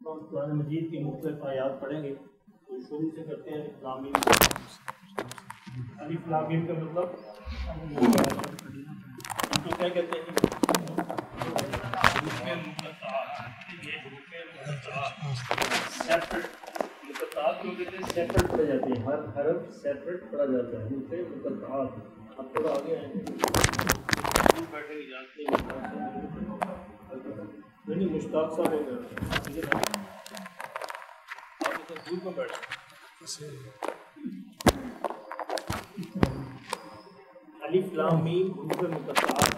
कुरान मजीद की मुख्तलिफ आयात पढ़ेंगे तो शुरू से करते हैं अलिफ लाम मीम का मतलब इनको क्या कहते हैं? सेपरेट पढ़े जाते हैं, हर हरफ सेपरेट पढ़ा जाता है। अब थोड़ा आगे आएंगे नहीं मुश्ताक साहब दूर में बैठे अलिफ लाम मीम हुरूफ मुक़त्तआत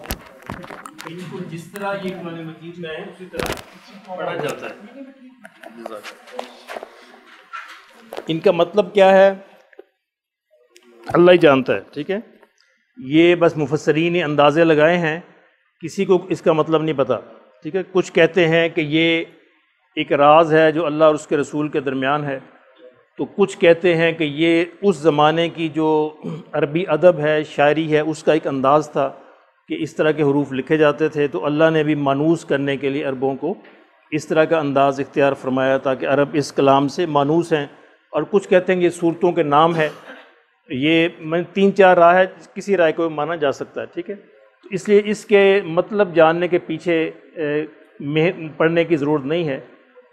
इनको जिस तरह ये कुरान मजीद में है उसी तरह पढ़ा जाता है। इनका मतलब क्या है अल्लाह ही जानता है, ठीक है। ये बस मुफस्सरीन ने अंदाज़े लगाए हैं, किसी को इसका मतलब नहीं पता, ठीक है। कुछ कहते हैं कि ये एक राज है जो अल्लाह और उसके रसूल के दरमियान है, तो कुछ कहते हैं कि ये उस ज़माने की जो अरबी अदब है, शायरी है, उसका एक अंदाज़ था कि इस तरह के हरूफ लिखे जाते थे, तो अल्लाह ने भी मानूस करने के लिए अरबों को इस तरह का अंदाज़ इख्तियार फरमाया था कि अरब इस कलाम से मानूस हैं। और कुछ कहते हैं कि ये सूरतों के नाम है। ये मैं 3-4 राय है, किसी राय को माना जा सकता है, ठीक है। तो इसलिए इसके मतलब जानने के पीछे पढ़ने की ज़रूरत नहीं है,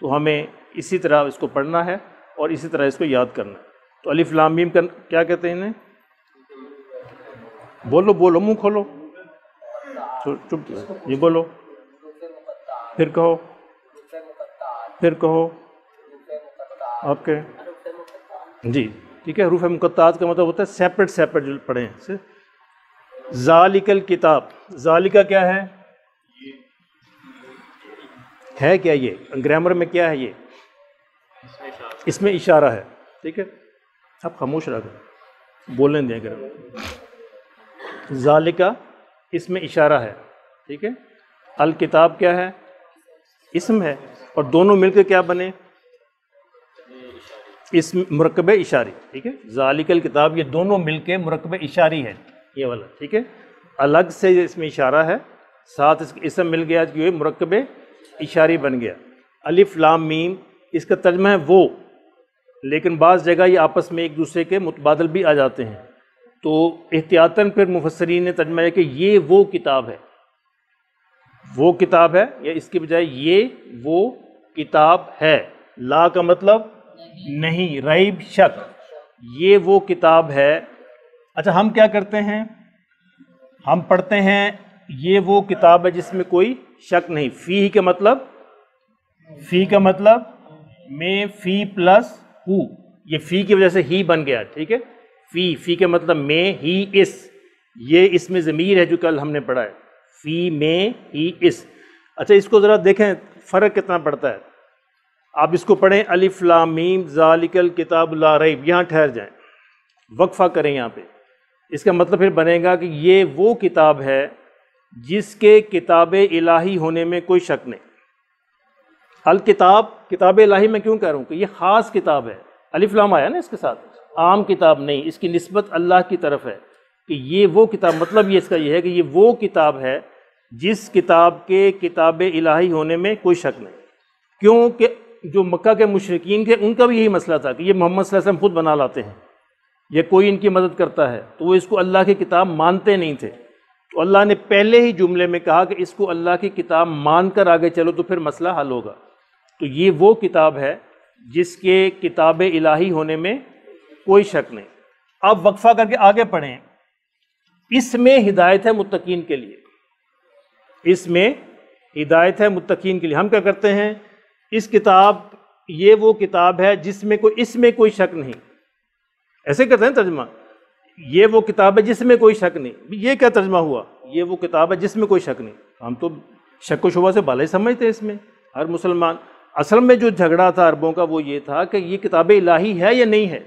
तो हमें इसी तरह इसको पढ़ना है और इसी तरह इसको याद करना है। तो अलिफ लाम मीम का क्या कहते हैं इन्हें? बोलो बोलो, मुंह खोलो, चुप ये बोलो, फिर कहो, फिर कहो आपके जी, ठीक है। हरूफ मुक़त्तआत का मतलब होता है सेपरेट सेपरेट जो पढ़े हैं। ज़ालिकल किताब, ज़ालिका क्या है क्या ये ग्रामर में क्या है? ये इसमें इशारा है, ठीक है। आप खामोश रह गए, बोलने दें। अगर ज़ालिका इसमें इशारा है, ठीक है। अल किताब क्या है? इसम है, और दोनों मिलकर क्या बने? इस मुरक्कब इशारी, ठीक है। ज़ालिकल किताब, ये दोनों मिलके मुरक्कब इशारी है ये वाला, ठीक है। अलग से इसमें इशारा है, साथ इसम मिल गया कि ये मुरक्कब इशारी बन गया। अलिफ लाम मीम इसका तर्जमा है वो, लेकिन बाज़ जगह ये आपस में एक दूसरे के मुतबादल भी आ जाते हैं, तो एहतियातन फिर मुफस्सरीन ने तर्जमा है कि ये वो किताब है, वो किताब है, या इसके बजाय ये वो किताब है। ला का मतलब नहीं, रईब शक, ये वो किताब है। अच्छा, हम क्या करते हैं? हम पढ़ते हैं ये वो किताब है जिसमें कोई शक नहीं। फ़ी का मतलब, फ़ी का मतलब में फ़ी प्लस हु, ये फ़ी की वजह से ही बन गया, ठीक है। फ़ी का मतलब में ही इस, ये इसमें ज़मीर है जो कल हमने पढ़ा है, फ़ी में ही इस। अच्छा, इसको ज़रा देखें फ़र्क कितना पड़ता है। आप इसको पढ़ें अलिफ लाम मीम ज़ालिकल किताब ला रैब, यहाँ ठहर जाएं, वक्फ़ा करें यहाँ पे। इसका मतलब फिर बनेगा कि ये वो किताब है जिसके किताब इलाही होने में कोई शक नहीं। अल किताब, किताब इलाही मैं क्यों कह रहा हूँ कि ये ख़ास किताब है, अलिफ लाम आया ना इसके साथ, आम किताब नहीं, इसकी निस्बत अल्लाह की तरफ है कि ये वो किताब, मतलब ये इसका ये है कि ये वो किताब है जिस किताब के किताब इलाही होने में कोई शक नहीं। क्योंकि जो मक्का के मुशरिकीन थे उनका भी यही मसला था कि ये मोहम्मद सल्लल्लाहु अलैहि वसल्लम खुद बना लाते हैं, ये कोई इनकी मदद करता है, तो वो इसको अल्लाह की किताब मानते नहीं थे। तो अल्लाह ने पहले ही जुमले में कहा कि इसको अल्लाह की किताब मानकर आगे चलो तो फिर मसला हल होगा। तो ये वो किताब है जिसके किताब इलाही होने में कोई शक नहीं। अब वक्फा करके आगे पढ़ें। इसमें हिदायत है मुत्तकीन के लिए, इसमें हिदायत है मुत्तकीन के लिए। हम क्या करते हैं? इस किताब, ये वो किताब है जिसमें कोई, इसमें कोई शक नहीं, ऐसे करते हैं तर्जमा। ये वो किताब है जिसमें कोई शक नहीं, ये क्या तर्जमा हुआ? ये वो किताब है जिसमें कोई शक नहीं। हम तो शक व शुबा से बाला ही समझते हैं इसमें हर मुसलमान। असल में जो झगड़ा था अरबों का वो ये था कि ये किताब इलाही है या नहीं है।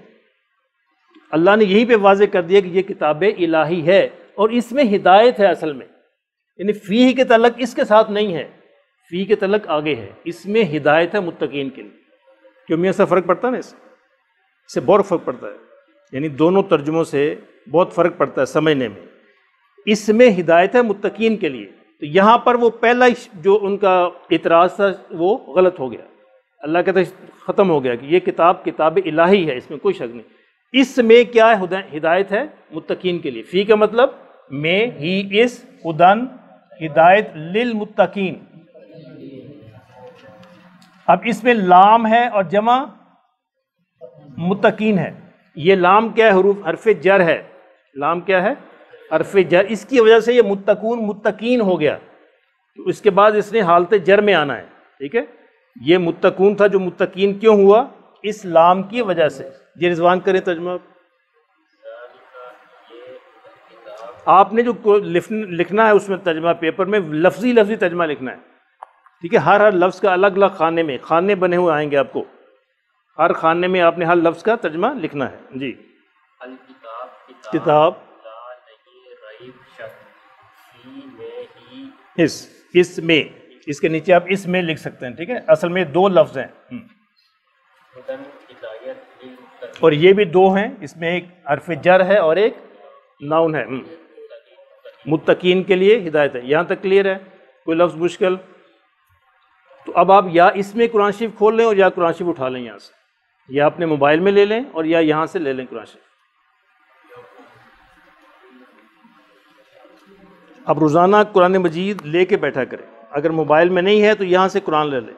अल्लाह ने यहीं पे वाज़ेह कर दिया कि ये किताब इलाही है और इसमें हिदायत है असल में, यानी फ़ी के तल्लक इसके साथ नहीं है, फ़ी के तल्लक आगे है, इसमें हिदायत है मुत्तकीन के लिए। क्यों मियाँ से फ़र्क पड़ता है ना, इससे बहुत फ़र्क पड़ता है, यानी दोनों तर्जुमों से बहुत फ़र्क पड़ता है समझने में। इसमें हिदायत है मुत्तकीन के लिए, तो यहाँ पर वो पहला जो उनका इतराज़ था वो गलत हो गया। अल्लाह कहता है ख़त्म हो गया कि ये किताब किताब इलाही है, इसमें कोई शक नहीं। इसमें क्या है? हिदायत है मुत्तकीन के लिए। फ़ी का मतलब में, ही इस, हुदन हिदायत लिल मुत्तकीन। अब इसमें लाम है और जमा मुत्तकीन है। ये लाम क्या है? हरफ जर है। लाम क्या है? हरफ जर। इसकी वजह से ये मुत्तकून मुत्तकीन हो गया, तो इसके बाद इसने हालत जर में आना है। ठीक है, ये मुत्तकून था जो मुत्तकीन क्यों हुआ? इस लाम की वजह से। ये रिजवान करें तर्जुमा। आपने जो लिखना है उसमें तर्जुमा पेपर में लफ्जी लफ्जी तर्जुमा लिखना है। ठीक है, हर लफ्ज़ का अलग अलग खाने में, खाने बने हुए आएंगे आपको, हर खाने में आपने हर लफ्ज़ का तर्जुमा लिखना है। जी, किताब इसमें, इसके नीचे आप इसमें लिख सकते हैं। ठीक है, असल में दो लफ्ज़ हैं और ये भी दो हैं, इसमें एक हरफ जर है और एक नाउन है। मुत्तकीन के लिए हिदायत है। यहाँ तक क्लियर है? कोई लफ्ज़ मुश्किल? तो अब आप या इसमें कुरान शरीफ खोल लें और या कुरान शरीफ उठा लें यहाँ से, या अपने मोबाइल में ले लें और या यहाँ से ले लें कुरान शरीफ। अब रोज़ाना कुरान मजीद लेके बैठा करें। अगर मोबाइल में नहीं है तो यहाँ से कुरान ले लें।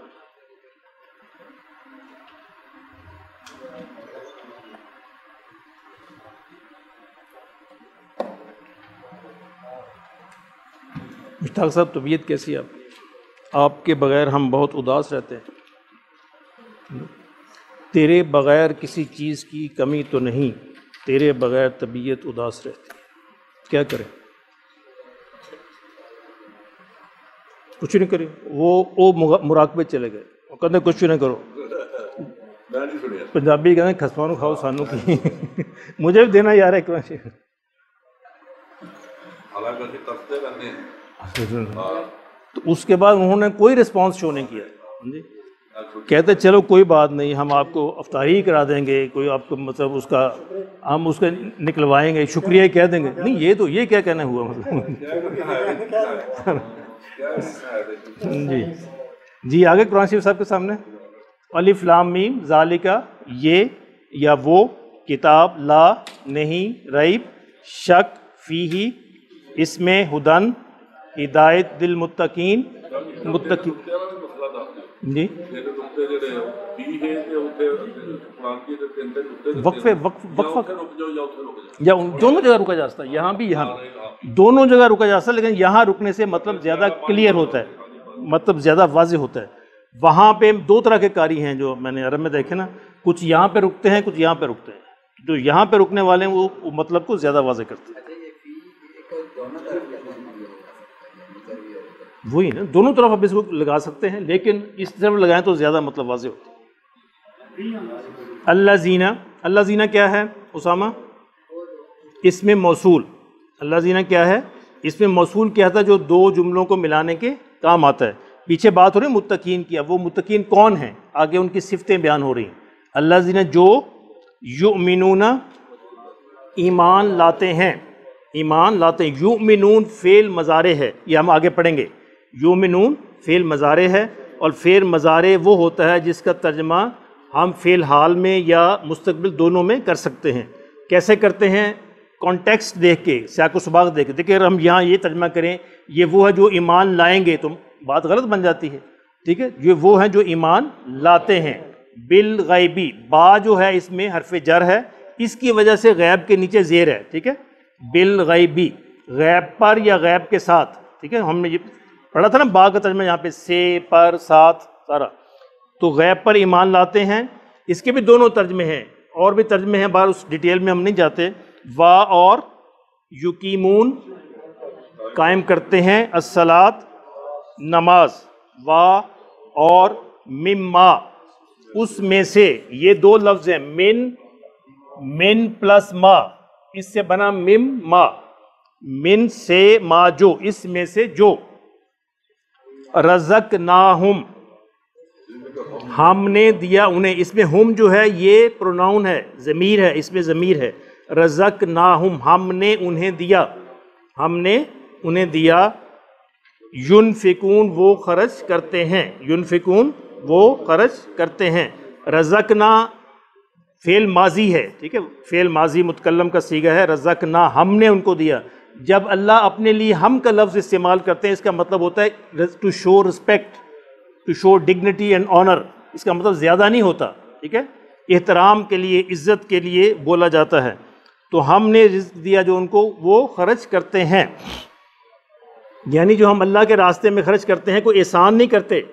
मुश्ताक साहब, तबीयत कैसी है आपके बग़ैर हम बहुत उदास रहते हैं। तेरे बग़ैर किसी चीज़ की कमी तो नहीं, तेरे बग़ैर तबीयत उदास रहती है। क्या करें? कुछ नहीं करें। वो मुराकबे चले गए, वो कहते कुछ नहीं करो। पंजाबी कहते खसमानू खाओ सानू की मुझे भी देना यार एक तो उसके बाद उन्होंने कोई रिस्पांस शो नहीं किया। जी, कहते चलो कोई बात नहीं, हम आपको अफ्तारी करा देंगे, कोई आपको मतलब उसका हम उसका निकलवाएंगे, शुक्रिया ही कह देंगे। नहीं, ये क्या कहना हुआ मतलब जी जी। आगे कुरान शरीफ साहब के सामने अलिफ लाम मीम ज़ालिका, ये या वो, किताब ला नहीं, रईब शक, फीही इसमें, हुदन हिदायत दिल मुत्तकीन मुत्तकीन। जी, वक्फे वक्फ या दोनों जगह रुका जा सकता है, यहाँ भी यहाँ भी दोनों जगह रुका जा सकता है, लेकिन यहाँ रुकने से मतलब ज़्यादा क्लियर होता है, मतलब ज़्यादा वाज़ेह होता है। वहाँ पे दो तरह के कारी हैं जो मैंने अरब में देखे ना, कुछ यहाँ पे रुकते हैं, कुछ यहाँ पे रुकते हैं। जो यहाँ पे रुकने वाले हैं वो मतलब को ज़्यादा वाज़ेह करते हैं। वही ना, दोनों तरफ आप इसको लगा सकते हैं, लेकिन इस तरफ लगाएं तो ज़्यादा मतलब वाज़ेह होता है। अल्लाज़ीना, अल्लाज़ीना क्या है उसामा? इसमें मौसूल। अल्लाज़ीना क्या है? इसमें मौसूल क्या था? जो दो जुमलों को मिलाने के काम आता है। पीछे बात हो रही है मुत्तकीन की, अब वो मुत्तकीन कौन है आगे उनकी सिफ़तें बयान हो रही हैं। अल्लाज़ीना जो युमिनूना ईमान लाते हैं, ईमान लाते हैं। युमिनून फ़ेल मज़ारे है, ये हम आगे पढ़ेंगे। युमिनून फ़ेल मज़ारे है और फ़ेल मज़ारे वो होता है जिसका तर्जमा हम फ़ेल हाल में या मुस्तक़बिल दोनों में कर सकते हैं। कैसे करते हैं? कॉन्टेक्स्ट देख के, सियाक़ सुबाक़ देख के। देखिए अगर हम यहाँ ये तर्जमा करें ये वो है जो ईमान लाएंगे तो बात गलत बन जाती है। ठीक है, ये वो हैं जो ईमान लाते हैं। बिल गैबी, बा जो है इसमें हरफ जर है, इसकी वजह से गैब के नीचे ज़ेर है। ठीक है, बिल गैबी, गैब पर या गैब के साथ। ठीक है, हमने ये पढ़ा था ना बा का तर्जमा यहाँ पे से, पर, साथ सारा। तो गैब पर ईमान लाते हैं, इसके भी दोनों तर्जमे हैं और भी तर्जमे हैं, बाहर उस डिटेल में हम नहीं जाते। वा और युकीमून कायम करते हैं, अस्सलात नमाज, वा और मिम्मा उसमें से, ये दो लफ्ज़ हैं मिन प्लस मा, इससे बना मिम मा, मिन से मा जो, इसमें से जो। रज़क ना हम, हमने दिया उन्हें, इसमें हम जो है ये प्रोनाउन है, ज़मीर है, इसमें ज़मीर है। रज़क ना हमने उन्हें दिया, हमने उन्हें दिया। युनफिकून वो खर्च करते हैं, युनफिकून वो खर्च करते हैं। रज़क़ना फ़ेल माजी है, ठीक है, फ़ेल माजी मुतकल्लम का सीगा है। रज़क़ना हमने उनको दिया। जब अल्लाह अपने लिए हम का लफ्ज़ इस्तेमाल करते हैं इसका मतलब होता है to show respect, to show dignity and honour. इसका मतलब ज़्यादा नहीं होता, ठीक है, एहतराम के लिए, इज़्ज़त के लिए बोला जाता है। तो हमने रिज़्क़ दिया जो उनको, वो खर्च करते हैं। यानी जो हम अल्लाह के रास्ते में खर्च करते हैं कोई एहसान नहीं करते,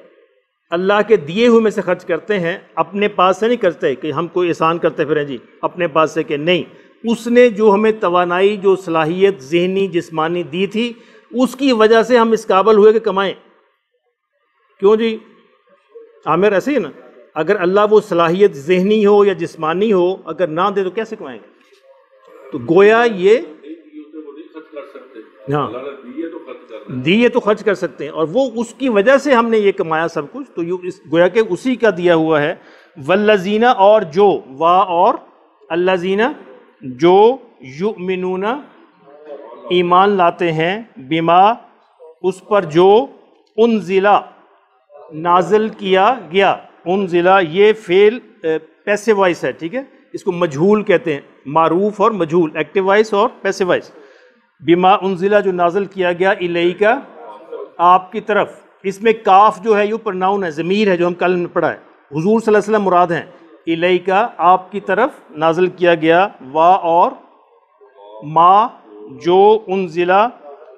अल्लाह के दिए हुए में से खर्च करते हैं, अपने पास से नहीं करते कि हम कोई एहसान करते फिर जी अपने पास से, कि नहीं, उसने जो हमें तवानाई, जो सलाहियत ज़हनी जिस्मानी दी थी उसकी वजह से हम इस काबिल हुए कि कमाएं। क्यों जी आमिर, ऐसे ही ना, अगर अल्लाह वो सलाहियत ज़हनी हो या जिस्मानी हो अगर ना दे तो कैसे कमाएंगे? तो गोया ये हाँ दिए तो खर्च कर सकते हैं, और वो उसकी वजह से हमने ये कमाया सब कुछ, तो यू इस गोया के उसी का दिया हुआ है। वल्लज़ीना और जो, वा और अल्लज़ीना जो, युमिनूना ईमान लाते हैं, बिमा उस पर जो, उनजिला नाजिल किया गया। उनजिला ये फेल पैसिव वॉइस है, ठीक है, इसको मजहूल कहते हैं, मारूफ और मजहूल, एक्टिव वॉइस और पैसिव वॉइस। बिमा उनजिला जो नाजिल किया गया, इलैका आपकी तरफ, इसमें काफ जो है ये प्रोनाउन है, ज़मीर है जो हम कल में पढ़ा है, हुजूर सल्लल्लाहु अलैहि वसल्लम मुराद हैं। इलैका आपकी तरफ नाजिल किया गया, वा और मा जो, उनजिला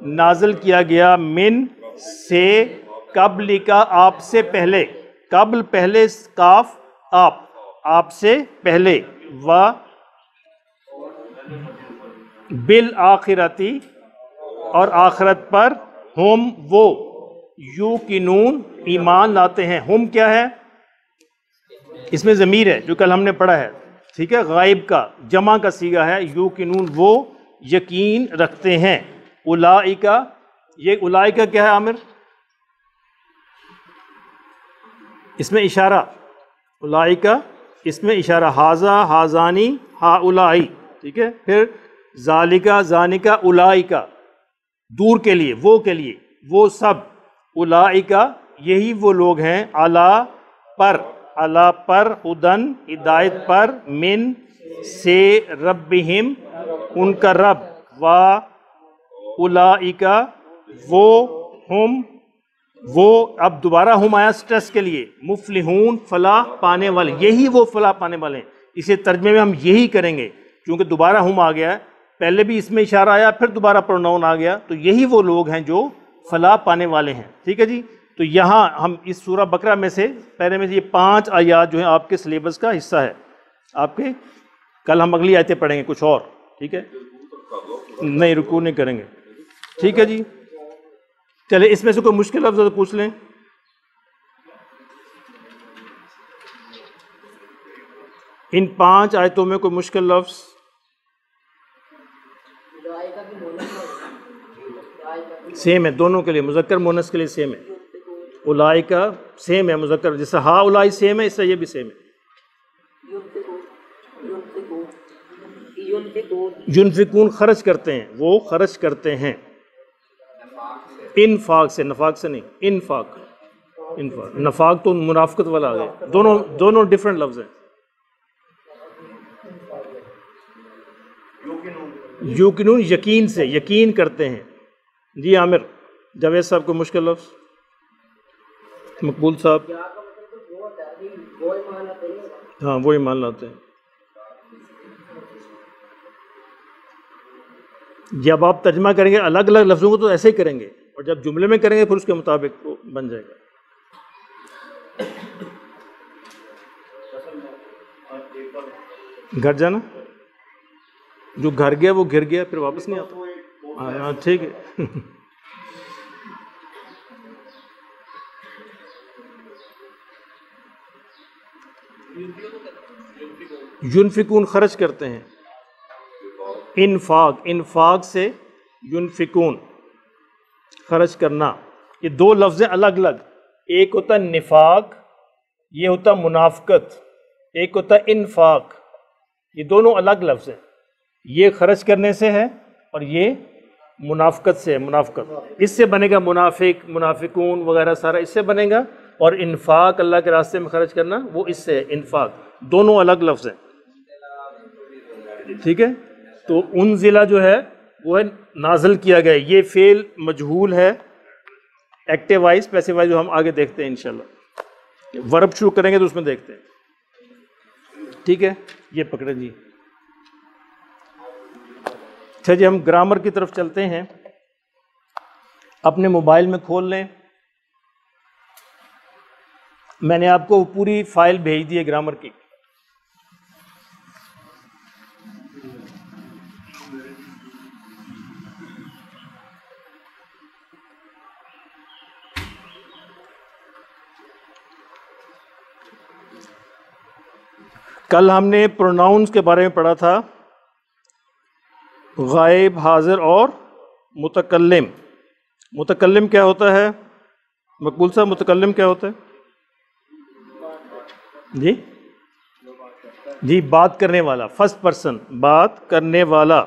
नाजिल किया गया, मिन से, कब्ल का आपसे पहले, कब्ल पहले, काफ आप, आपसे पहले, व बिल आखिरती और आखिरत पर, हम वो, युकिनून ईमान लाते हैं। हम क्या है? इसमें ज़मीर है जो कल हमने पढ़ा है, ठीक है, गायब का जमा का सीगा है। युकिनून वो यकीन रखते हैं। उलाइका, ये उलाइका क्या है आमिर? इसमें इशारा, उलाइका इसमें इशारा, हाजा हाजानी हा उलाई, ठीक है। फिर जालिका जानिका उलाइका दूर के लिए, वो के लिए, वो सब, उलाइका यही वो लोग हैं, अला पर, अला पर, हुदन हिदायत पर, मिन से, रब्बिहिम उनका रब, वा उलाइका वो, हम वो, अब दोबारा हम आया स्ट्रेस के लिए, मुफलिहून फलाह पाने वाले, यही वो फलाह पाने वाले हैं। इसे तर्जमे में हम यही करेंगे क्योंकि दोबारा हम आ गया है, पहले भी इसमें इशारा आया फिर दोबारा प्रोनाउन आ गया, तो यही वो लोग हैं जो फलाह पाने वाले हैं, ठीक है जी। तो यहाँ हम इस सूरा बकरा में से पहले में से ये 5 आयात जो है आपके सिलेबस का हिस्सा है आपके, कल हम अगली आयतें पढ़ेंगे कुछ और, ठीक है, नहीं रुकू नहीं करेंगे, ठीक है जी। चले इसमें से कोई मुश्किल लफ्ज़ तो पूछ लें। इन 5 आयतों में कोई मुश्किल लफ्ज़? सेम है दोनों के लिए, मुज़क्कर मुन्नस के लिए सेम है। उलाइका सेम है मुज़क्कर, जैसे हा उलाई सेम है, इससे ये भी सेम है। युनफिकून खर्च करते हैं, वो खर्च करते हैं। इनफाक से, नफाक से नहीं, इनफाक, इनफाक, नफाक तो मुनाफकत वाला आ गया, दोनों डिफरेंट लफ्ज़ हैं। युकिनून यकीन से, यकीन करते हैं। जी आमिर, जावेद साहब को मुश्किल लफ्ज़? मकबूल साहब? हाँ वो ही मान लाते हैं। जब आप तर्जमा करेंगे अलग अलग लफ्ज़ों को तो ऐसे ही करेंगे, और जब जुमले में करेंगे फिर उसके मुताबिक वो बन जाएगा। घर जाना, जो घर गया वो गिर गया, फिर वापस नहीं आता। हाँ ठीक है। युनफिकून खर्च करते हैं। इनफाक, इनफाक से युनफिकून खर्च करना, ये 2 लफ्ज़ अलग अलग, एक होता है निफाक, ये होता है मुनाफकत, एक होता है इनफाक, ये दोनों अलग लफ्ज़ हैं। ये खर्च करने से है और ये मुनाफकत से है। मुनाफकत इससे बनेगा मुनाफिक, मुनाफिकून वगैरह सारा इससे बनेगा, और इन्फाक अल्लाह के रास्ते में खर्च करना वो इससे है, इन्फाक, दोनों अलग लफ्ज़ हैं, ठीक है। तो उनजिला जो है वो है नाज़िल किया गया, ये फेल मजहूल है, एक्टिव वाइज पैसिव वाइज जो हम आगे देखते हैं इंशाल्लाह, वर्ब शुरू करेंगे तो उसमें देखते हैं, ठीक है। ये पकड़े जी। अच्छा जी, हम ग्रामर की तरफ चलते हैं। अपने मोबाइल में खोल लें, मैंने आपको पूरी फाइल भेज दी है ग्रामर की। कल हमने प्रोनाउंस के बारे में पढ़ा था, गायब, हाजिर और मुतकल्लिम। मुतकल्लिम क्या होता है मकबूल साहब? मुतकल्लिम क्या होता है जी? जी, बात करने वाला, फर्स्ट पर्सन, बात करने वाला।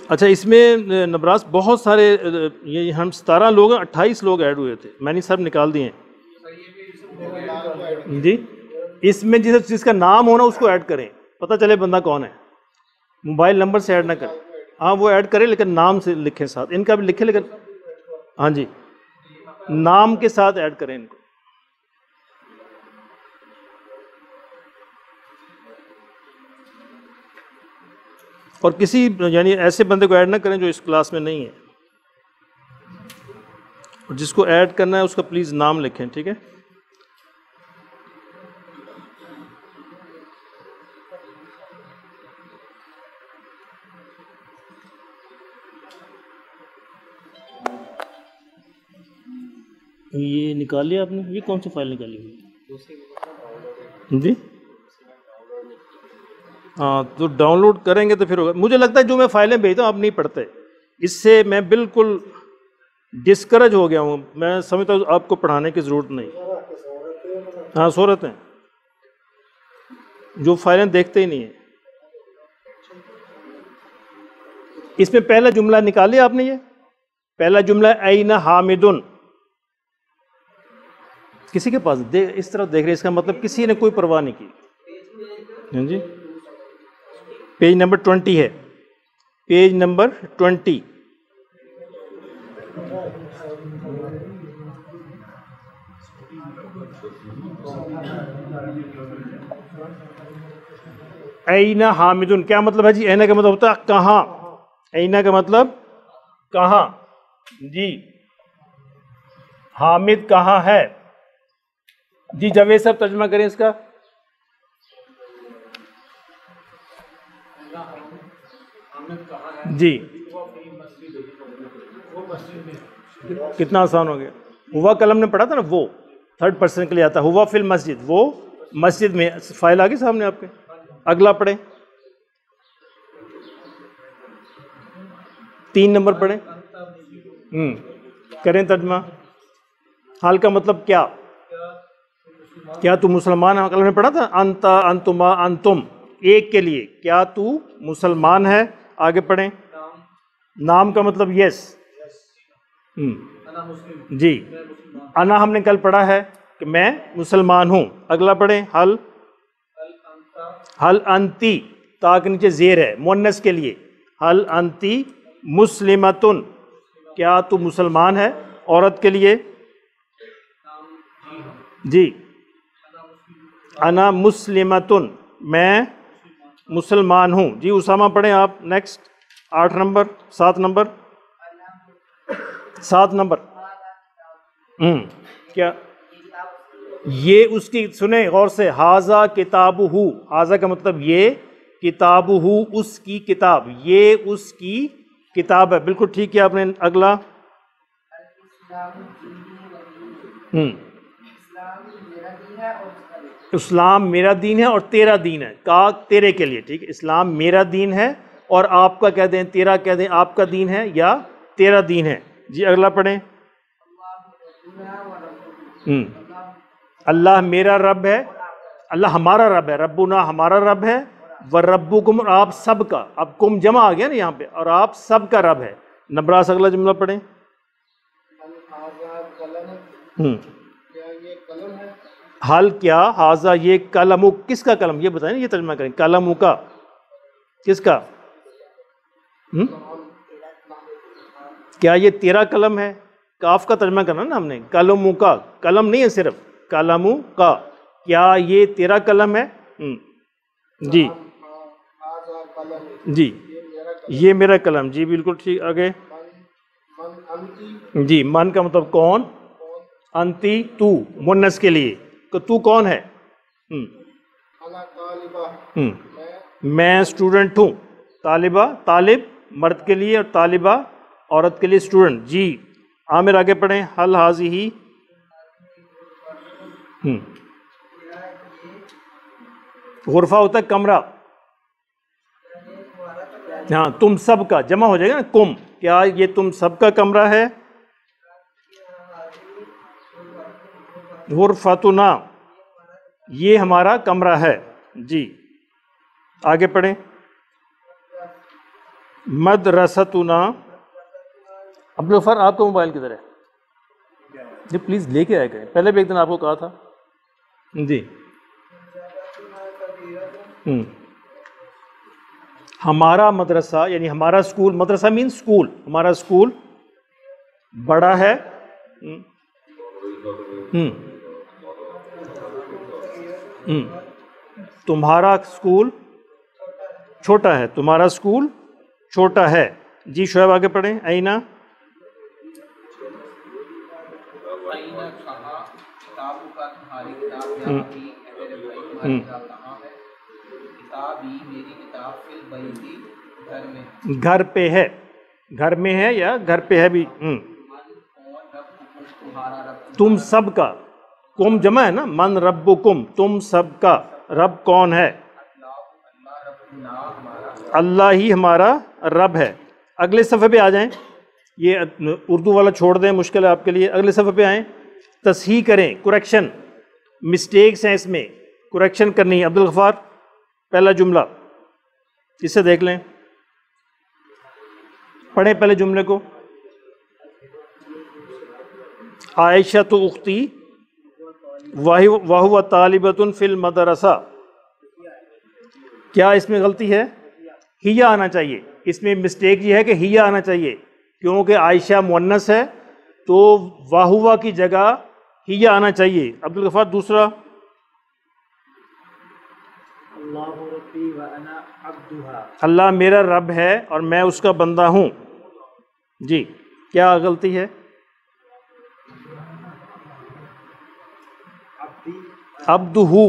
अच्छा, इसमें नबरास बहुत सारे, ये हम 17 लोग हैं, 28 लोग ऐड हुए थे, मैंने सब निकाल दिए हैं जी। इसमें जिसका नाम हो ना उसको ऐड करें, पता चले बंदा कौन है। मोबाइल नंबर से ऐड ना करें, हाँ वो ऐड करें लेकिन नाम से लिखें साथ, इनका भी लिखें लेकिन हाँ जी नाम के साथ ऐड करें इनको। और किसी यानी ऐसे बंदे को ऐड ना करें जो इस क्लास में नहीं है, और जिसको ऐड करना है उसका प्लीज़ नाम लिखें, ठीक है। ये निकाल लिया आपने? ये कौन सी फाइल निकाली हुई जी? हाँ, तो डाउनलोड करेंगे तो फिर होगा। मुझे लगता है जो मैं फाइलें भेजता हूँ आप नहीं पढ़ते, इससे मैं बिल्कुल डिस्करेज हो गया हूँ। मैं समझता हूँ आपको पढ़ाने की ज़रूरत नहीं। हाँ, सो रहते हैं, जो फाइलें देखते ही नहीं है। इसमें पहला जुमला निकाले आपने, ये पहला जुमला ऐना हामिदुन, किसी के पास इस तरफ देख रहे, इसका मतलब किसी ने कोई परवाह नहीं की जी। पेज नंबर 20 है, पेज नंबर 20। ऐना हामिदुन क्या मतलब है जी? ऐना का मतलब होता है कहाँ, ऐना का मतलब कहाँ जी। हामिद कहाँ है जी? जावेद साहब तर्जुमा करें इसका। जी, कितना आसान हो गया। हुआ कल हमने पढ़ा था ना, वो थर्ड पर्सन के लिए आता है, हुआ फिल मस्जिद, वो मस्जिद में। फाइल आ गई सामने आपके, अगला पढ़े, 3 नंबर पढ़े। करें तर्जुमा। हाल का मतलब क्या? क्या तू मुसलमान है? कल हमने पढ़ा था अंता अंतुमा अंतुम, एक के लिए, क्या तू मुसलमान है। आगे पढ़ें। नाम का मतलब यस जी। अना हमने कल पढ़ा है कि मैं मुसलमान हूं। अगला पढ़ें। हल, हल अंती, ता के नीचे जेर है, मुन्नस के लिए। हल अंती मुस्लिमतुन, क्या तू मुसलमान है, औरत के लिए जी। अना मुस्लिमतुन, मैं मुसलमान हूँ जी। उसामा पढ़ें आप। Next 8 number, 7 number, 7 number. क्या ये उसकी, सुने गौर से, हाजा किताबुहू, हाजा का मतलब ये, किताबुहू उसकी किताब, ये उसकी किताब है। बिल्कुल ठीक है आपने। अगला इस्लाम मेरा दीन है और तेरा दीन है, का तेरे के लिए, ठीक है। इस्लाम मेरा दीन है और आपका कह दें, तेरा कह दें, आपका दीन है या तेरा दीन है जी। अगला पढ़ें। अल्लाह मेरा रब है अल्लाह हमारा रब है, रब्बुना हमारा रब है, व रब्बुकुम और आप सब का, अब कुम जमा आ गया ना यहाँ पे, और आप सब का रब है। नबरास अगला जुमला पढ़ें। हल क्या हाजा ये कलमु, किसका कलम, ये बताएं, ये तर्जुमा करें, कलमु का किसका? क्या ये तेरा कलम है? काफ का तर्जुमा करना ना हमने, कलमु का, कलम नहीं है सिर्फ, कलमु का, क्या ये तेरा कलम है? जी जी, ये मेरा कलम, जी बिल्कुल ठीक। आगे जी, मन का मतलब कौन, अंति तू, मुन्नस के लिए, तो तू कौन है? मैं स्टूडेंट हूँ। तालिबा, तालिब मर्द के लिए और तालिबा औरत के लिए स्टूडेंट। जी आमिर आगे पढ़ें। हल हाजी ही, गुरफा होता है कमरा, हाँ तुम सब का जमा हो जाएगा ना, कुम, क्या ये तुम सब का कमरा है? गुरफातुना, ये हमारा कमरा है। जी आगे पढ़ें। मदरसतुना, अब्दुल गफ्फार आपका मोबाइल किधर है? जी प्लीज़ लेके आया करें, पहले भी एक दिन आपको कहा था। जी हमारा मदरसा यानी हमारा स्कूल, मदरसा मीन स्कूल, हमारा स्कूल बड़ा है। तुम्हारा स्कूल छोटा है, तुम्हारा स्कूल छोटा है। जी शोएब आगे पढ़ें। आईना, घर पे है, घर में है या घर पे है भी। तुम सब का, कुम जमा है ना, मन रब्बुकुम, तुम सब का रब कौन है? अल्लाह ही हमारा रब है। अगले सफ़े पे आ जाएं, ये उर्दू वाला छोड़ दें, मुश्किल है आपके लिए। अगले सफ़े पे आएँ, तस्हीह करें, कुरेक्शन, मिस्टेक्स हैं इसमें, कुरेक्शन करनी है। अब्दुल गफ्फार पहला जुमला, इसे देख लें, पढ़ें पहले जुमले को। आयशा तो उख्ती वाहुवा तालिबतुन फिल मदरसा, क्या इसमें गलती है? हिया आना चाहिए, इसमें मिस्टेक ये है कि हिया आना चाहिए, क्योंकि आयशा मुअन्नस है तो वाहुवा की जगह हिया आना चाहिए। अब्दुल गफ्फार दूसरा, अल्लाह मेरा रब है और मैं उसका बंदा हूँ। जी क्या गलती है? अब्दुहू,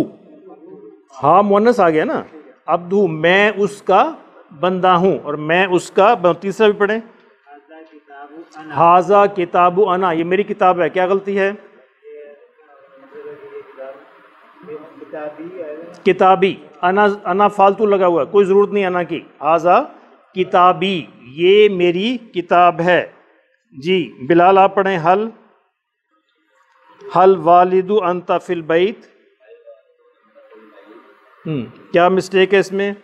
हाँ मुअन्नस आ गया ना, अब्दु, मैं उसका बंदा हूँ और मैं उसका। तीसरा भी पढ़ें। हाजा किताबु अना, ये मेरी किताब है, क्या गलती है? किताबी, अना, अना फालतू लगा हुआ है, कोई ज़रूरत नहीं अना की। हाजा किताबी, ये मेरी किताब है। जी बिलाल आप पढ़ें। हल, हल वालिदु अंता फिल बैत, क्या मिस्टेक है इसमें?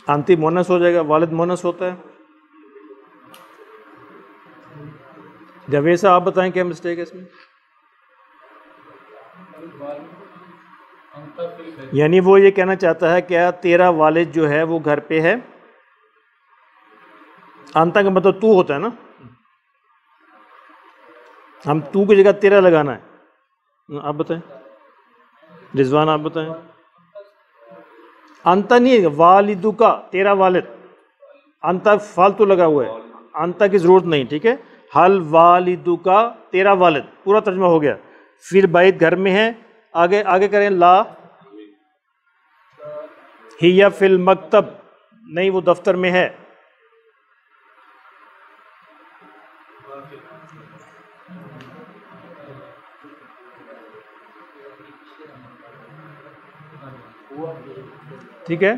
अंति मोनस हो जाएगा, वालिद मोनस होता है। जावेद साहब आप बताएं क्या मिस्टेक है इसमें? यानी वो ये कहना चाहता है क्या तेरा वालिद जो है वो घर पे है? अंता का मतलब तू होता है ना, हम तू की जगह तेरा लगाना है। आप बताएं, रिजवान आप बताएं। अंता नहीं है, वालिदु का, तेरा वालिद, अंता फालतू लगा हुआ है, अंता की जरूरत नहीं, ठीक है। हल वालिदु का, तेरा वालिद, पूरा तर्जुमा हो गया। फिर बैत घर में है, आगे आगे करें। ला हिया फिल मकतब, नहीं वो दफ्तर में है। ठीक है,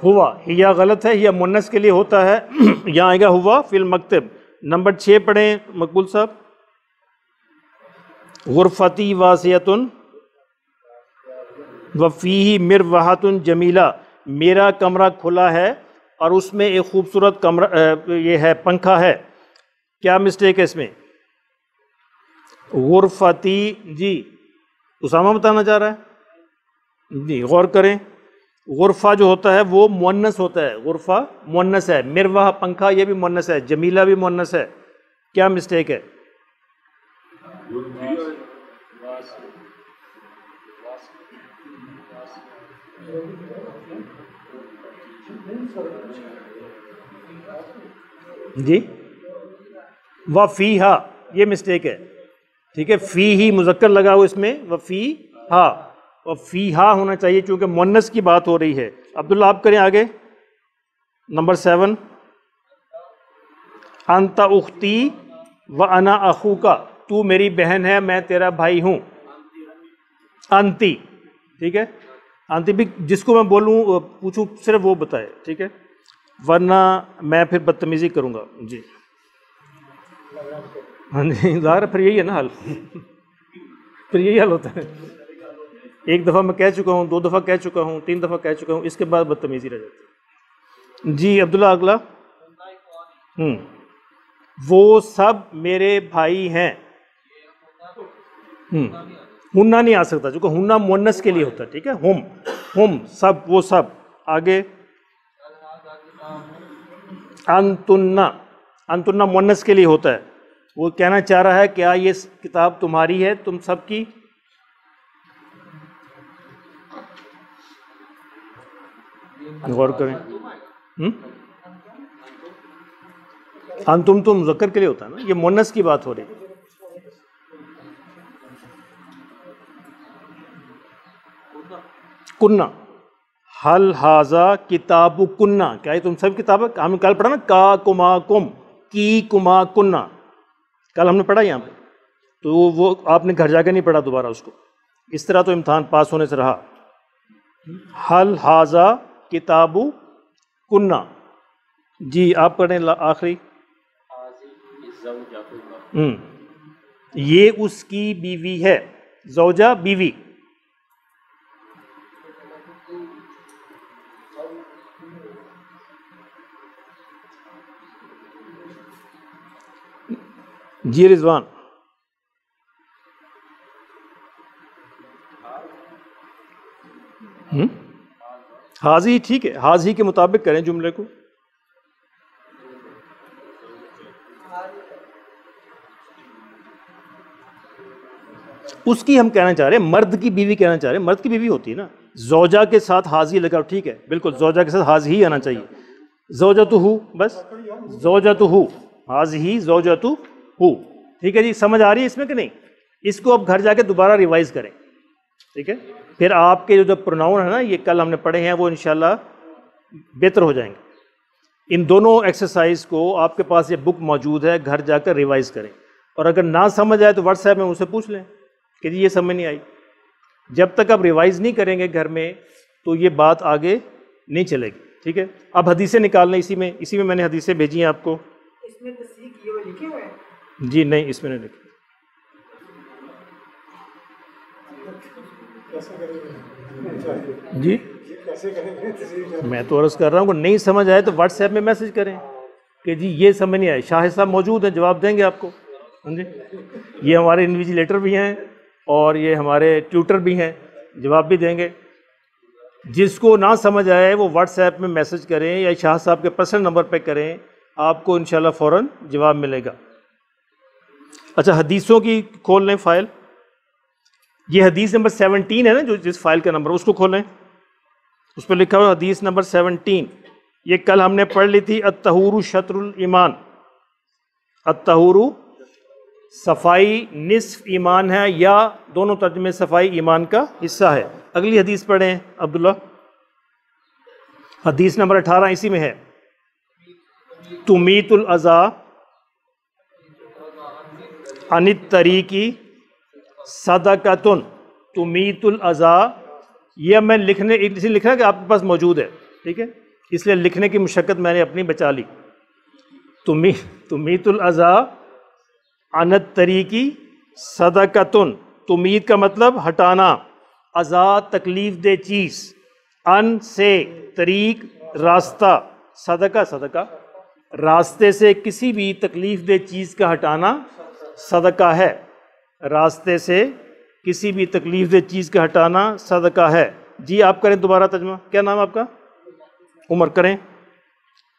हुआ, हिया गलत है, हिया मुन्नस के लिए होता है, यहाँ आएगा हुआ फिल मकतब, नंबर 6 पढ़ें मकबूल साहब। गुरफती वासियतुन वफ़ीही मिरवाहतुन जमीला, मेरा कमरा खुला है और उसमें एक खूबसूरत कमरा ये है, पंखा है। क्या मिस्टेक है इसमें? गुरफती, जी उसामा बताना चाह रहा है जी, गौर करें। गुरफा जो होता है वो मुअन्नस होता है, गुरफा मुअन्नस है, मिरवाह पंखा ये भी मुअन्नस है, जमीला भी मुअन्नस है। क्या मिस्टेक है? जी, व फीहा ये मिस्टेक है, ठीक है। फी ही मुज़क्कर लगा हुआ इसमें, व फी हा, व फीहा होना चाहिए क्योंकि मुअन्नस की बात हो रही है। अब्दुल्ला आप करें आगे। नंबर 7, अंता उख्ती व अना अखूका, तू मेरी बहन है मैं तेरा भाई हूँ। अंती, ठीक है। अंती भी जिसको मैं बोलूँ पूछूँ सिर्फ वो बताए, ठीक है, वरना मैं फिर बदतमीजी करूँगा जी। हाँ जी, ज़ाहिर फिर यही है ना हाल फिर यही हाल होता है। एक दफ़ा मैं कह चुका हूँ, 2 दफ़ा कह चुका हूँ, 3 दफ़ा कह चुका हूँ, इसके बाद बदतमीजी रह जाती है जी। अब्दुल्ला अगला। वो सब मेरे भाई हैं। हुन्ना नहीं आ सकता क्योंकि हुन्ना मुअन्नस के लिए होता है, ठीक है। हुम सब, वो सब। आगे अंतुन्ना, अंतुन्ना मुअन्नस के लिए होता है। वो कहना चाह रहा है क्या ये किताब तुम्हारी है, तुम सब की? गौर करें। अंतुम तो मुज़क्कर के लिए होता है ना, ये मुअन्नस की बात हो रही है। कुन्ना, हल हाजा किताबु कुन्ना, क्या ये तुम सब किताब है? हमने कल पढ़ा ना, का कुमा कुम, की कुमा कुन्ना, कल हमने पढ़ा यहाँ पे। तो वो आपने घर जाके नहीं पढ़ा दोबारा उसको, इस तरह तो इम्तहान पास होने से रहा। हल हाजा किताबु कुन्ना, जी आप पढ़ें आखिरी। ये उसकी बीवी है, ज़ौजा बीवी। जी रिजवान। हाजी, ठीक है, हाजी के मुताबिक करें जुमले को। उसकी हम कहना चाह रहे हैं, मर्द की बीवी कहना चाह रहे हैं, मर्द की बीवी होती है ना। ज़ौजा के साथ हाजी लगाओ, ठीक है, बिल्कुल ज़ौजा के साथ हाजी ही आना चाहिए। ज़ौजतुहु, बस ज़ौजतुहु, हाज़िही ज़ौजतुहु, ठीक है जी। समझ आ रही है इसमें कि नहीं? इसको अब घर जाके दोबारा रिवाइज करें, ठीक है। फिर आपके जो प्रोनाउन है ना, ये कल हमने पढ़े हैं, वो इंशाल्लाह बेहतर हो जाएंगे। इन दोनों एक्सरसाइज को आपके पास ये बुक मौजूद है, घर जाकर रिवाइज करें। और अगर ना समझ आए तो व्हाट्सएप में मुझसे पूछ लें कि जी ये समझ नहीं आई। जब तक आप रिवाइज नहीं करेंगे घर में तो ये बात आगे नहीं चलेगी, ठीक है। अब हदीसें निकाल लें, इसी में मैंने हदीसें भेजी हैं आपको। इसमें तस्दीक किए हुए लिखे हुए हैं? जी नहीं, इसमें नहीं लिखे। जी कैसे करेंगे? मैं तो अर्ज़ कर रहा हूँ कि नहीं समझ आए तो व्हाट्सएप में मैसेज करें कि जी ये समझ नहीं आए। शाहिद साहब मौजूद हैं, जवाब देंगे आपको। हाँ जी, ये हमारे इन्विजिलेटर भी हैं और ये हमारे ट्यूटर भी हैं, जवाब भी देंगे। जिसको ना समझ आए वो व्हाट्सएप में मैसेज करें या शाह साहब के पर्सनल नंबर पे करें, आपको इंशाल्लाह फ़ौरन जवाब मिलेगा। अच्छा, हदीसों की खोल लें फ़ाइल। ये हदीस नंबर 17 है ना, जो जिस फाइल का नंबर, उसको खोलें। उस पर लिखा हुआ हदीस नंबर 17। ये कल हमने पढ़ ली थी। अत्तहूरु शत्रुल ईमान, अत्तहूरु सफाई निस्फ ईमान है, या दोनों तर्जुमे सफाई ईमान का हिस्सा है। अगली हदीस पढ़ें अब्दुल्ला। हदीस नंबर 18 इसी में है। तुमीतुल अज़ा अनित तरीकी सदक़तुन, तुमीतुल अज़ा, यह मैं लिखने इसलिए लिखा कि आपके पास मौजूद है, ठीक है, इसलिए लिखने की मुशक्क़त मैंने अपनी बचा ली। तुमीतुल अज़ा अनत तरीकी सदकतुन। तुमीत का मतलब हटाना, अज़ा तकलीफ दे चीज़, अन से तरीक रास्ता, सदका सदका रास्ते से किसी भी तकलीफ दे चीज़ का हटाना सदका है। रास्ते से किसी भी तकलीफ दे चीज़ का हटाना सदका है। जी आप करें दोबारा तर्जुमा। क्या नाम आपका? उमर। करें,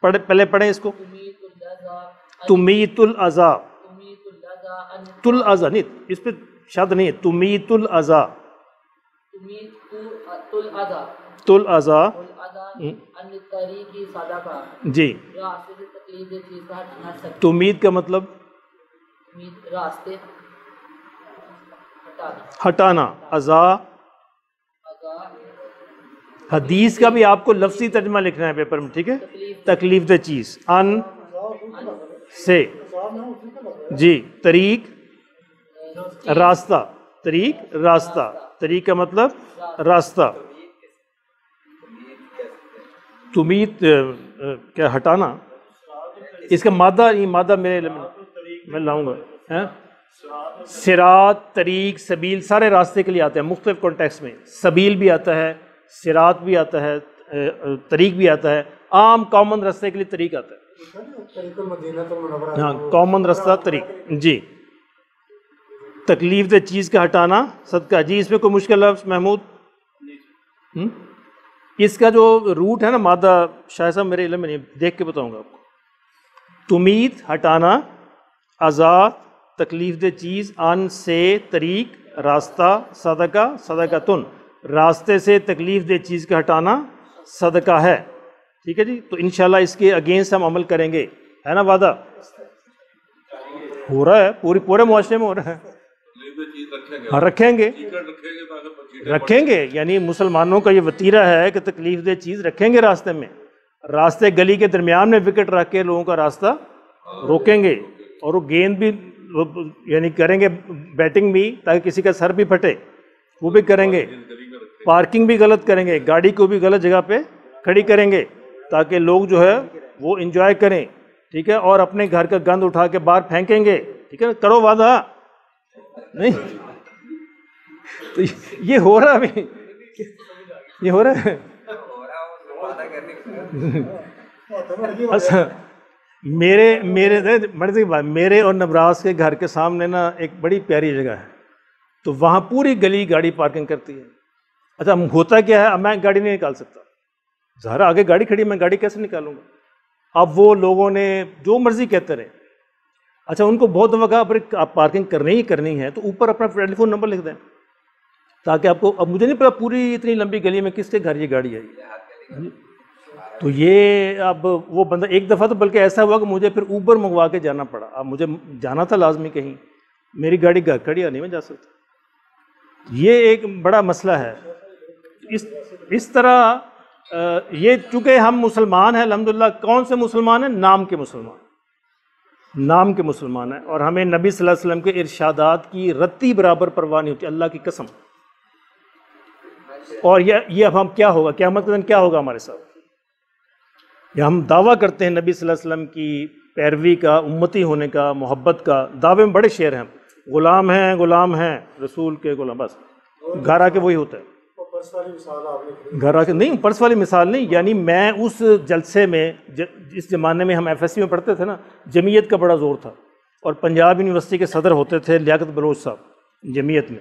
पहले पढ़ें इसको। तुमीतुल अज़ा, तुल अज़ा नहीं, इस पे शब्द नहीं है। तुमीतुल अज़ा, तुल अज़ा जी। तुमीत का मतलब रास्ते हटाना, अज़ा। हदीस का भी आपको लफ्ज़ी तर्जुमा लिखना है पेपर में, ठीक है? तकलीफ दे चीज़, अन से जी, तरीक रास्ता, तरीक रास्ता, तरीक का मतलब रास्ता। तुमीत क्या हटाना, इसका मादा, ये मादा मैं लाऊंगा हैं। सिरात, तरीक, सबील सारे रास्ते के लिए आते हैं मुख्तलिफ कॉन्टेक्स्ट में। सबील भी आता है, सिरात भी आता है, तरीक भी आता है। आम कॉमन रास्ते के लिए तरीक आता है। हाँ, कॉमन रास्ता तरीक जी। तकलीफ दे चीज़ का हटाना सदका जी। इसमें कोई मुश्किल लफ्ज़ महमूद? इसका जो रूट है ना मादा, शायद साहब मेरे इल्म में नहीं, देख के बताऊंगा आपको। तुमीत हटाना, अज़ा तकलीफ दे चीज़, अन से तरीक रास्ता, सदका सदकातुन रास्ते से तकलीफ दे चीज़ का हटाना सदका है। ठीक है जी। तो इंशाल्लाह इसके अगेंस्ट हम अमल करेंगे, है ना? वादा हो रहा है, पूरे मुआशरे में हो रहा है। हाँ, रखेंगे यानी मुसलमानों का ये वतीरा है कि तकलीफ दे चीज़ रखेंगे रास्ते में। रास्ते गली के दरमियान में विकेट रख के लोगों का रास्ता रोकेंगे, और वो गेंद भी यानी करेंगे, बैटिंग भी, ताकि किसी का सर भी फटे, वो भी करेंगे। पार्किंग भी गलत करेंगे, गाड़ी को भी गलत जगह पे खड़ी करेंगे, ताकि लोग जो है वो एंजॉय करें। ठीक है, और अपने घर का गंद उठा के बाहर फेंकेंगे। ठीक है, करो वादा। नहीं तो ये हो रहा है अभी, ये हो रहा है। अच्छा, मेरे और नबराज के घर के सामने ना एक बड़ी प्यारी जगह है, तो वहाँ पूरी गली गाड़ी पार्किंग करती है। अच्छा, होता क्या है, अब मैं गाड़ी नहीं निकाल सकता, ज़ाहिर आगे गाड़ी खड़ी, मैं गाड़ी कैसे निकालूंगा? अब वो लोगों ने जो मर्जी कहते रहे। अच्छा, उनको बहुत दफ़ा कहा, पर आप पार्किंग करनी ही करनी है तो ऊपर अपना टेलीफोन नंबर लिख दें, ताकि आपको, अब मुझे नहीं पता पूरी इतनी लंबी गली में किसके घर ये गाड़ी आई। तो ये अब वो बंदा, एक दफ़ा तो बल्कि ऐसा हुआ कि मुझे फिर ऊबर मंगवा के जाना पड़ा। अब मुझे जाना था लाजमी कहीं, मेरी गाड़ी घर खड़ी है, नहीं मैं जा सकता। ये एक बड़ा मसला है। इस तरह ये चूँकि हम मुसलमान हैं अल्हम्दुलिल्लाह। कौन से मुसलमान हैं? नाम के मुसलमान, नाम के मुसलमान हैं। और हमें नबी सल्लल्लाहु अलैहि वसल्लम के इरशादात की रत्ती बराबर परवाह नहीं होती, अल्लाह की कसम। और ये अब हम क्या होगा, क़यामत के दिन क्या होगा हमारे साथ? या हम दावा करते हैं नबी सल्लल्लाहु अलैहि वसल्लम की पैरवी का, उम्मती होने का, मोहब्बत का, दावे में बड़े शेर हैं। गुलाम हैं रसूल के गुलाम, बस घर आके वही होता है। घर आके नहीं, पर्स वाली मिसाल नहीं, यानी मैं उस जलसे में, जिस ज़माने में हम FSC में पढ़ते थे ना, जमीयत का बड़ा ज़ोर था, और पंजाब यूनिवर्सिटी के सदर होते थे लियाकत बलोच साहब जमीयत में।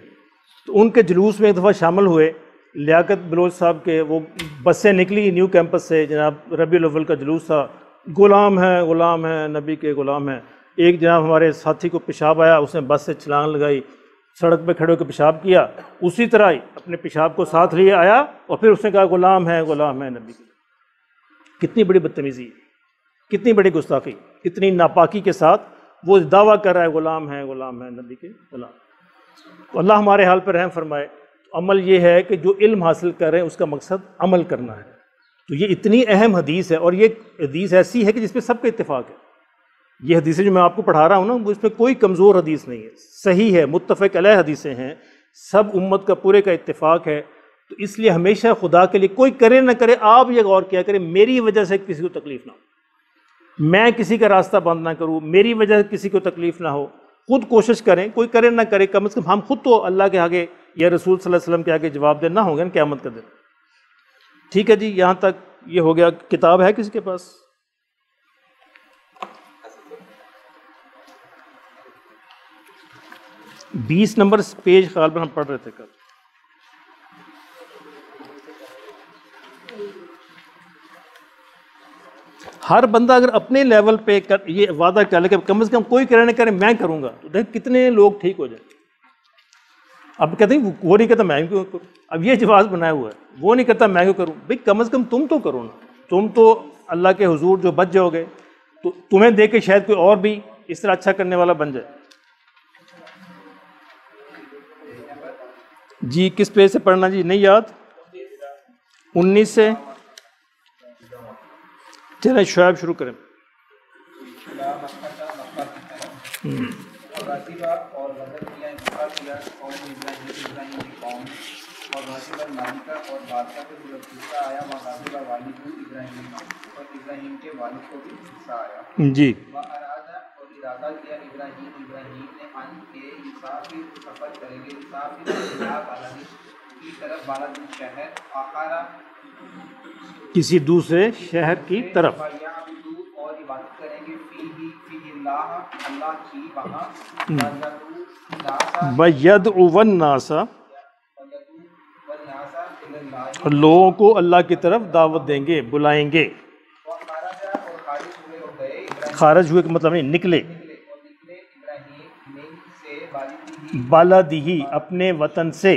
तो उनके जुलूस में एक दफ़ा शामिल हुए लियाकत बलोच साहब के। वो बस से निकली न्यू कैंपस से, जनाब रबीउल अव्वल का जुलूस था। गुलाम है नबी के गुलाम हैं। एक जनाब हमारे साथी को पेशाब आया, उसने बस से छलांग लगाई, सड़क पे खड़े होकर पेशाब किया। उसी तरह ही अपने पेशाब को साथ लिए आया और फिर उसने कहा गुलाम है नबी के। कितनी बड़ी बदतमीज़ी है, कितनी बड़ी गुस्ताखी, इतनी नापाकी के साथ वो दावा कर रहा है गुलाम है नबी के गुलाम। तो अल्लाह हमारे हाल पर रहम फरमाए। अमल ये है कि जो इल्म हासिल कर रहे हैं उसका मकसद अमल करना है। तो ये इतनी अहम हदीस है, और ये हदीस ऐसी है कि जिसमें सबका इत्तेफाक है। ये हदीसें जो मैं आपको पढ़ा रहा हूँ ना, वो इसमें कोई कमज़ोर हदीस नहीं है, सही है, मुत्तफ़क़ अलैह हदीसें हैं, सब उम्मत का पूरे का इत्तेफाक है। तो इसलिए हमेशा खुदा के लिए कोई करे ना करे, आप ये गौर किया करें, मेरी वजह से किसी को तकलीफ़ ना हो। मैं किसी का रास्ता बंद ना करूँ, मेरी वजह से किसी को तकलीफ ना हो। खुद कोशिश करें, कोई करे ना करे, कम से कम हम खुद तो अल्लाह के आगे या रसूल सल्लल्लाहु अलैहि वसल्लम के आगे जवाब देना होगा ना क़यामत का दिन। ठीक है जी, यहाँ तक ये हो गया। किताब है किसी के पास? बीस नंबर पेज ख्याल में हम पढ़ रहे थे कल। हर बंदा अगर अपने लेवल पे ये वादा कर ले कि कम से कम कोई करे ना करे मैं करूंगा, तो देख कितने लोग ठीक हो जाए। अब कहते हैं वो नहीं कहता मैं क्यों करूँ, अब ये जवाब बनाया हुआ है, वो नहीं कहता मैं क्यों करूँ। भाई कम से कम तुम तो करो ना, तुम तो अल्लाह के हुजूर जो बच जाओगे तो तुम्हें देख के शायद कोई और भी इस तरह अच्छा करने वाला बन जाए। जी किस पेज से पढ़ना जी, नहीं याद? 19 से। चले शुएब शुरू करें। जी इरादा किया इब्राहीम ने अन के मुसाफिर सफर करेंगे, मुसाफिर की तरफ बाला शहर आकारा किसी दूसरे शहर की तरफ, और इबादत करेंगे अल्लाह की वहाँ वयद उवन नासा, और लोगों को अल्लाह की तरफ दावत देंगे, बुलाएंगे। खारज हुए का मतलब नहीं निकले, बालादिही अपने वतन से,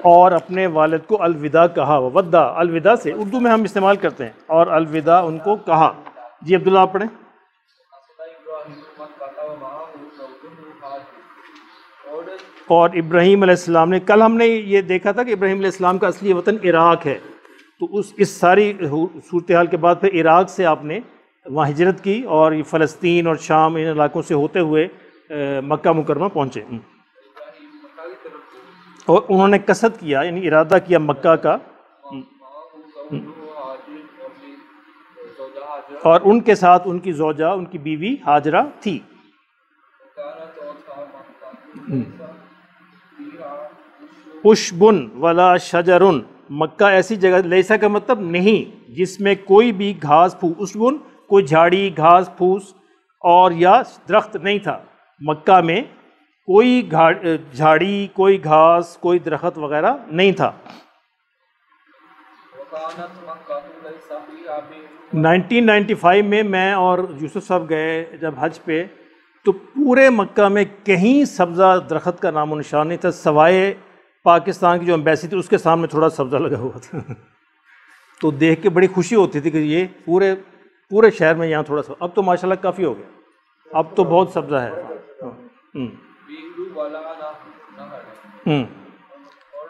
और अपने वालिद को अलविदा कहा। वद्दा अलविदा से उर्दू में हम इस्तेमाल करते हैं, और अलविदा उनको कहा। जी अब्दुल्ला आप पढ़ें। और इब्राहीम अलैहिस्सलाम ने, कल हमने ये देखा था कि इब्राहीम अलैहिस्सलाम का असली वतन इराक है, तो इस सारी सूरत हाल के बाद फिर इराक से आपने वहाँ हिजरत की और ये फ़लस्तीन और शाम इन इलाकों से होते हुए मक्का मुकरमा पहुँचे, और उन्होंने कसद किया यानी इरादा किया मक्का का, और उनके साथ उनकी ज़ौजा उनकी बीवी हाजरा थी। उशबुन वला शजरुन, मक्का ऐसी जगह, लैसा का मतलब नहीं, जिसमें कोई भी घास फूस, उशबुन कोई झाड़ी घास फूस और या दरख्त नहीं था। मक्का में कोई झाड़ी कोई घास कोई दरख्त वगैरह नहीं था। 1995 में मैं और यूसुफ साहब गए जब हज पे, तो पूरे मक्का में कहीं सब्ज़ा दरख्त का नामो निशान नहीं था, सवाए पाकिस्तान की जो एम्बेसी थी उसके सामने थोड़ा सब्ज़ा लगा हुआ था। तो देख के बड़ी खुशी होती थी कि ये पूरे शहर में यहाँ थोड़ा सा, अब तो माशाल्लाह काफ़ी हो गया, अब तो बहुत सब्ज़ा है।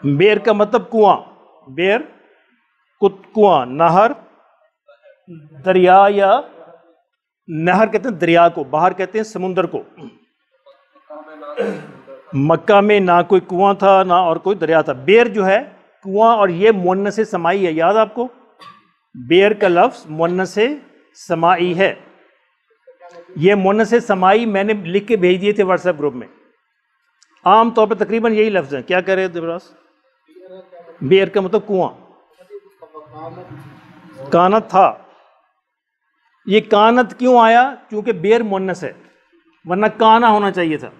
बेर का मतलब कुआं, बेर कुआं, नहर दरिया, या नहर कहते हैं दरिया को, बाहर कहते हैं समुंदर को। मक्का में ना कोई कुआं था ना और कोई दरिया था। बेर जो है कुआं, और ये मुन्नस समाई है, याद आपको? बेर का लफ्ज़ मुन्नस समाई है। ये मुन्नस समाई मैंने लिख के भेज दिए थे व्हाट्सएप ग्रुप में। आम तौर पर तकरीबन यही लफ्ज़ हैं। क्या कह रहे हैं दिवरास? बेर का मतलब कुआं, कानत था। ये कानत क्यों आया? क्योंकि बेर मुन्नस है, वरना काना होना चाहिए था।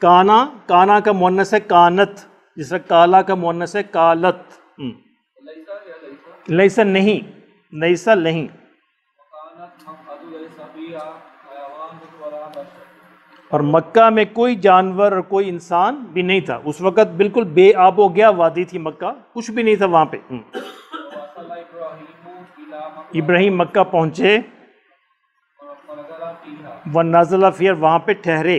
काना का मुन्नस है कानत, जिस तरह काला का मुन्नस है कालत। लैसा नहीं, लैसा नहीं। और मक्का में कोई जानवर और कोई इंसान भी नहीं था उस वक़्त, बिल्कुल बेआबो गया वादी थी मक्का, कुछ भी नहीं था वहाँ पे। इब्राहीम मक्का पहुँचे, व नाज़ला फिर वहाँ पे ठहरे।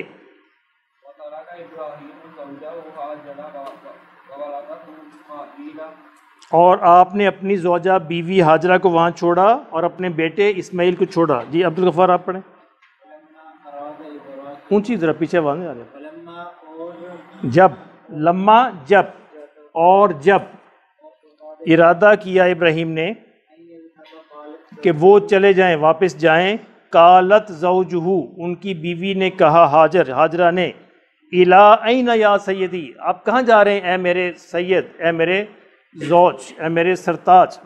और आपने अपनी ज़ौजा बीवी हाजरा को वहाँ छोड़ा और अपने बेटे इस्माइल को छोड़ा। जी अब्दुल गफ़ार आप पढ़ें। ऊंची ज़रा पीछे आवाज़ नहीं आ रही। जब, लम्मा जब, और जब इरादा किया इब्राहीम ने कि वो चले जाएं, वापस जाएं। कालत ज़ौजुहू, उनकी बीवी ने कहा, हाजरा ने, इला ऐना या सैयदी, आप कहाँ जा रहे हैं ए मेरे सैयद, ए मेरे ज़ौज, ए मेरे सरताज।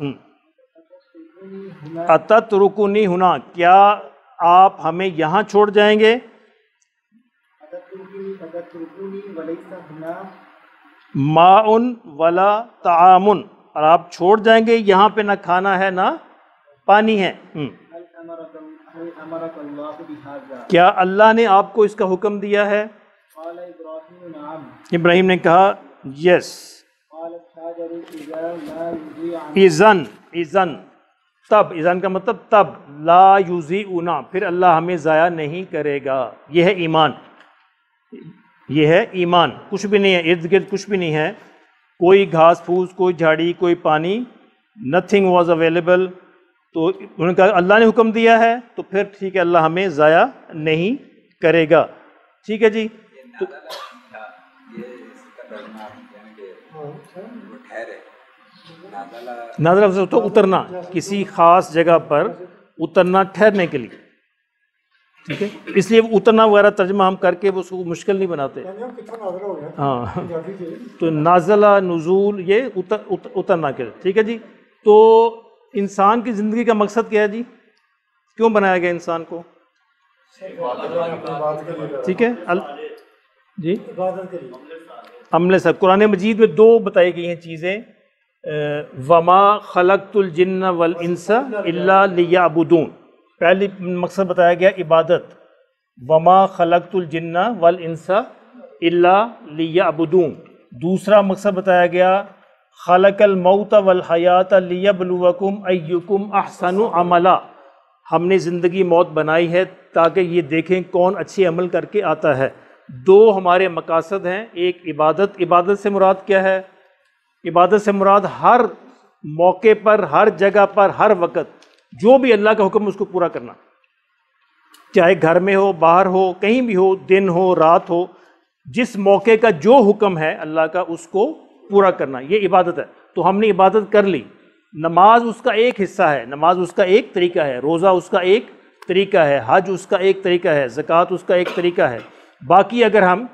अततरुकुनी हुना, क्या आप हमें यहाँ छोड़ जाएंगे। माउन वला तामुन, और आप छोड़ जाएंगे, यहाँ पे ना खाना है ना पानी है। क्या अल्लाह ने आपको इसका हुक्म दिया है। इब्राहिम ने कहा यस। इज़न तब, इज़न का मतलब तब, ला युजी उना, फिर अल्लाह हमें ज़ाया नहीं करेगा। यह है ईमान, यह है ईमान। कुछ भी नहीं है, इर्द गिर्द कुछ भी नहीं है, कोई घास फूस, कोई झाड़ी, कोई पानी, नथिंग वॉज अवेलेबल। तो उन्होंने कहा अल्लाह ने हुक्म दिया है तो फिर ठीक है, अल्लाह हमें ज़ाया नहीं करेगा। ठीक है जी। तो नाज़ला से तो उतरना, किसी ख़ास जगह पर उतरना, ठहरने के लिए। ठीक है, इसलिए उतरना वगैरह तर्जमा हम करके वो उसको मुश्किल नहीं बनाते। हाँ, तो नाज़ला नुज़ूल ये उतरना के लिए। ठीक है जी। तो इंसान की ज़िंदगी का मकसद क्या है जी, क्यों बनाया गया इंसान को। ठीक है जी, अमले सब। कुरान मजीद में दो बताई गई हैं चीज़ें, वमा खलक़तुल जिन्न वल इंसा इल्ला लियअबुदून। पहली मकसद बताया गया इबादत, वमा खलक़तुल जिन्न वल इंसा इल्ला लियअबुदून। दूसरा मकसद बताया गया खलक़ल मौत वल हयात लियब्लुवकुम अय्युकुम अहसनु अमला। हमने ज़िंदगी मौत बनाई है ताकि ये देखें कौन अच्छे अमल करके आता है। दो हमारे मकासद हैं, एक इबादत। इबादत से मुराद क्या है। इबादत से मुराद हर मौके पर, हर जगह पर, हर वक्त जो भी अल्लाह का हुक्म उसको पूरा करना, चाहे घर में हो, बाहर हो, कहीं भी हो, दिन हो, रात हो, जिस मौके का जो हुक्म है अल्लाह का उसको पूरा करना, ये इबादत है। तो हमने इबादत कर ली। नमाज उसका एक हिस्सा है, नमाज उसका एक तरीका है, रोज़ा उसका एक तरीका है, हज उसका एक तरीका है, ज़कात उसका एक तरीका है। बाकी अगर हम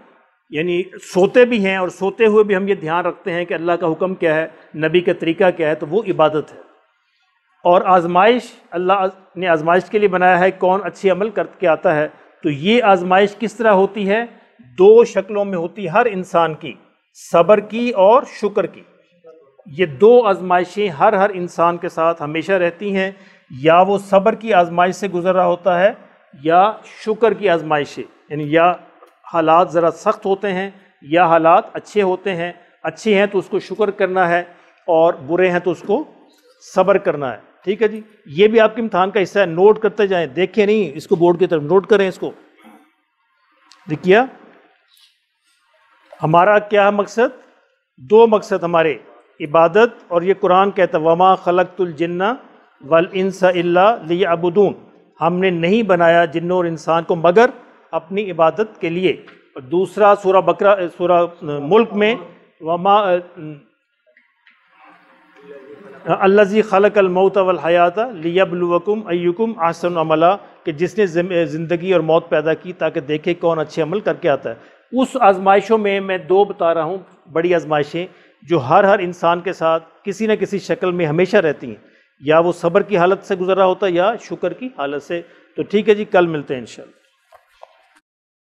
यानी सोते भी हैं और सोते हुए भी हम ये ध्यान रखते हैं कि अल्लाह का हुक्म क्या है, नबी का तरीका क्या है, तो वो इबादत है। और आजमाइश, अल्लाह ने आजमाइश के लिए बनाया है, कौन अच्छे अमल करके आता है। तो ये आजमाइश किस तरह होती है, दो शक्लों में होती है हर इंसान की, सब्र की और शुक्र की। ये दो आजमाइशें हर इंसान के साथ हमेशा रहती हैं, या वो सब्र की आजमाइश से गुजर रहा होता है या शुक्र की आजमाइश से, यानी या हालात ज़रा सख्त होते हैं या हालात अच्छे होते हैं। अच्छे हैं तो उसको शुक्र करना है और बुरे हैं तो उसको सब्र करना है। ठीक है जी, ये भी आपके इम्तिहान का हिस्सा है, नोट करते जाएं, देखें नहीं इसको, बोर्ड की तरफ नोट करें इसको। देखिए हमारा क्या मकसद, दो मकसद हमारे, इबादत और ये कुरान कहता है वमा खलक़तुल जिन्ना वल इंसा इल्ला लियअबुदून। हमने नहीं बनाया जिन्नों और इंसान को मगर अपनी इबादत के लिए। और दूसरा सूरा बकरा, सूरा मुल्क में वमा अल्लज़ी खलक़ल मौत वल हयात लियब्लुवकुम अय्युकुम अहसनु अमला, कि जिसने ज़िंदगी और मौत पैदा की ताकि देखे कौन अच्छे अमल करके आता है। उस आजमाइशों में मैं दो बता रहा हूँ, बड़ी आजमाइशें जो हर इंसान के साथ किसी न किसी शक्ल में हमेशा रहती हैं, या वो सब्र की हालत से गुजर रहा होता है या शुक्र की हालत से। तो ठीक है जी, कल मिलते हैं इंशाअल्लाह।